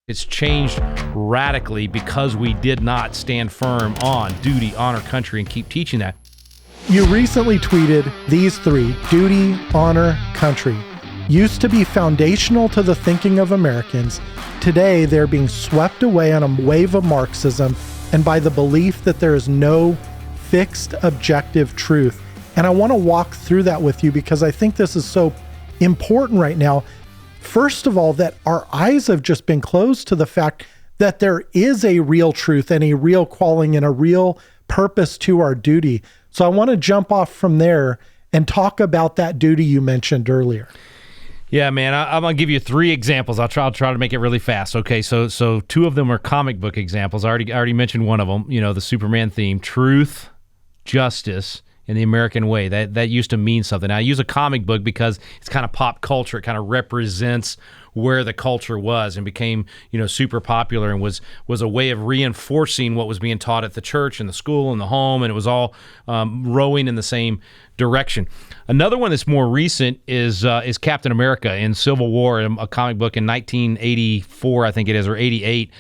It's changed radically because we did not stand firm on duty, honor, country, and keep teaching that. You recently tweeted these three: duty, honor, country. Used to be foundational to the thinking of Americans. Today, they're being swept away on a wave of Marxism and by the belief that there is no fixed objective truth. And I want to walk through that with you because I think this is so important right now. First of all, that our eyes have just been closed to the fact that there is a real truth and a real calling and a real purpose to our duty. So I want to jump off from there and talk about that duty you mentioned earlier. Yeah, man, I'm going to give you three examples. I'll try to make it really fast. Okay, so two of them are comic book examples. I already mentioned one of them, the Superman theme, truth, justice, in the American way. That used to mean something. Now, I use a comic book because it's kind of pop culture. It kind of represents where the culture was and became, super popular and was a way of reinforcing what was being taught at the church and the school and the home, and it was all rowing in the same direction. Another one that's more recent is Captain America in Civil War, a comic book in 1984, I think it is, or 88.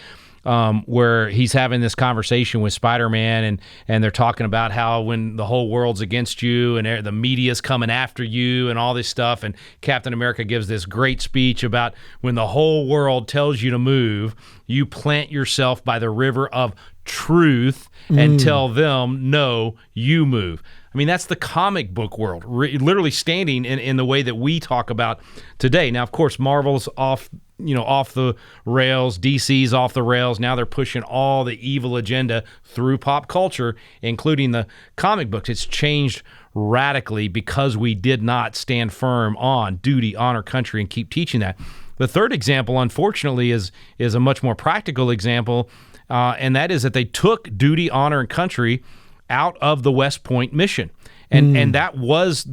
Where he's having this conversation with Spider-Man, and they're talking about how when the whole world's against you and the media's coming after you and all this stuff, and Captain America gives this great speech about when the whole world tells you to move, you plant yourself by the river of truth and tell them, no, you move. I mean, that's the comic book world, literally standing in the way that we talk about today. Now, of course, Marvel's off the rails, DC's off the rails. Now they're pushing all the evil agenda through pop culture, including the comic books. It's changed radically because we did not stand firm on duty, honor, country, and keep teaching that. The third example, unfortunately, is a much more practical example, and that is that they took duty, honor, and country out of the West Point mission. And that was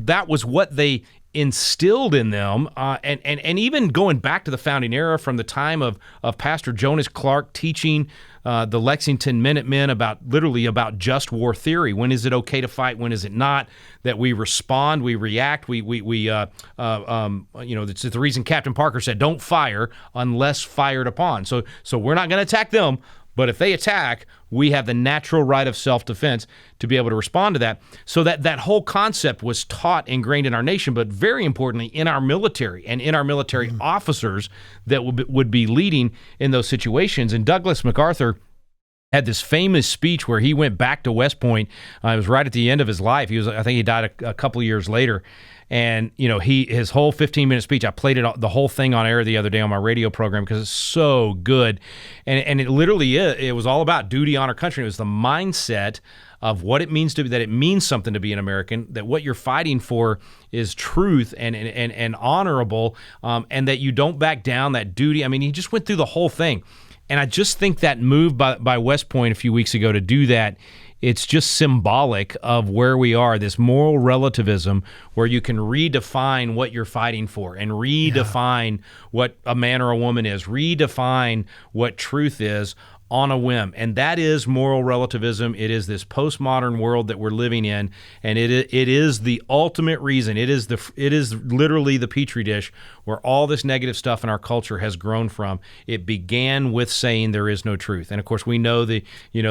what they instilled in them, and even going back to the founding era, from the time of Pastor Jonas Clark teaching the Lexington Minutemen about just war theory. When is it okay to fight? When is it not? That we respond, we react, it's the reason Captain Parker said, "Don't fire unless fired upon." So we're not going to attack them. But if they attack, we have the natural right of self-defense to be able to respond to that. So that whole concept was taught, ingrained in our nation, but very importantly in our military and in our military officers that would be leading in those situations. And Douglas MacArthur had this famous speech where he went back to West Point. It was right at the end of his life. I think he died a couple of years later. And, his whole 15-minute speech, I played the whole thing on air the other day on my radio program because it's so good. And it literally is. It was all about duty, honor, country. It was the mindset of what it means that it means something to be an American, that what you're fighting for is truth and honorable, and that you don't back down, that duty. I mean, he just went through the whole thing. And I just think that move by West Point a few weeks ago to do that, it's just symbolic of where we are, this moral relativism where you can redefine what you're fighting for and redefine what a man or a woman is, redefine what truth is on a whim. And that is moral relativism. It is this postmodern world that we're living in, and it is the ultimate reason. It is literally the petri dish where all this negative stuff in our culture has grown from. It began with saying there is no truth. And of course we know the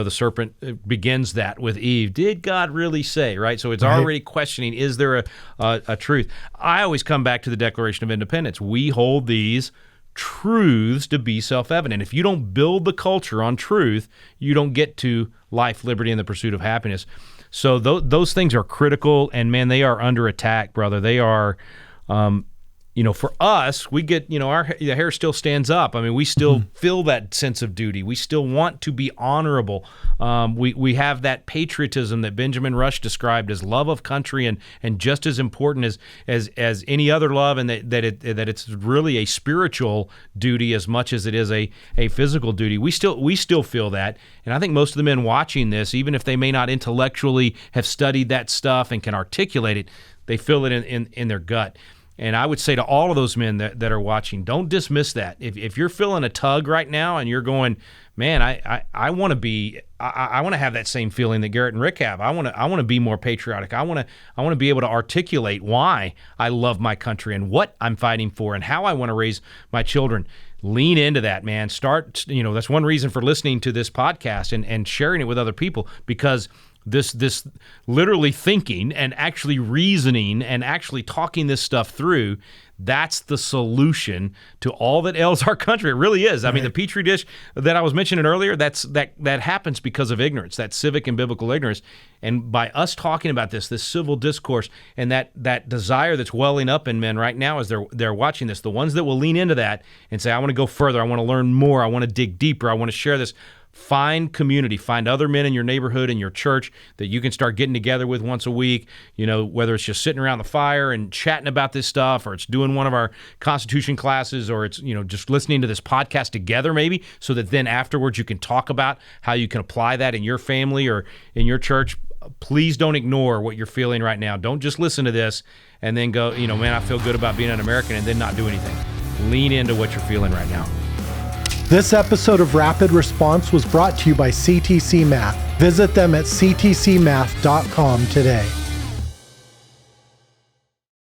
serpent begins that with Eve. Did God really say, right? So it's already questioning, is there a truth? I always come back to the Declaration of Independence. We hold these truths to be self-evident. If you don't build the culture on truth, you don't get to life, liberty, and the pursuit of happiness. So those things are critical, and man, they are under attack, brother. They are, for us, we get, the hair still stands up. I mean, we still feel that sense of duty. We still want to be honorable. We have that patriotism that Benjamin Rush described as love of country and just as important as any other love, and that it's really a spiritual duty as much as it is a physical duty. We still feel that, and I think most of the men watching this, even if they may not intellectually have studied that stuff and can articulate it, they feel it in their gut. And I would say to all of those men that are watching, don't dismiss that. If you're feeling a tug right now and you're going, man, I want to be, I want to have that same feeling that Garrett and Rick have. I want to be more patriotic. I want to be able to articulate why I love my country and what I'm fighting for and how I want to raise my children. lean into that, man. Start, that's one reason for listening to this podcast and sharing it with other people, because this literally thinking and actually reasoning and actually talking this stuff through, that's the solution to all that ails our country. It really is. I mean, the petri dish that I was mentioning earlier, that happens because of ignorance, that civic and biblical ignorance. And by us talking about this civil discourse and that desire that's welling up in men right now as they're watching this, the ones that will lean into that and say, I want to go further, I want to learn more, I want to dig deeper, I want to share this. Find community, find other men in your neighborhood, in your church that you can start getting together with once a week, whether it's just sitting around the fire and chatting about this stuff, or it's doing one of our Constitution classes, or it's, just listening to this podcast together maybe, so that then afterwards you can talk about how you can apply that in your family or in your church. Please don't ignore what you're feeling right now. Don't just listen to this and then go, man, I feel good about being an American, and then not do anything. Lean into what you're feeling right now. This episode of Rapid Response was brought to you by CTC Math. Visit them at ctcmath.com today.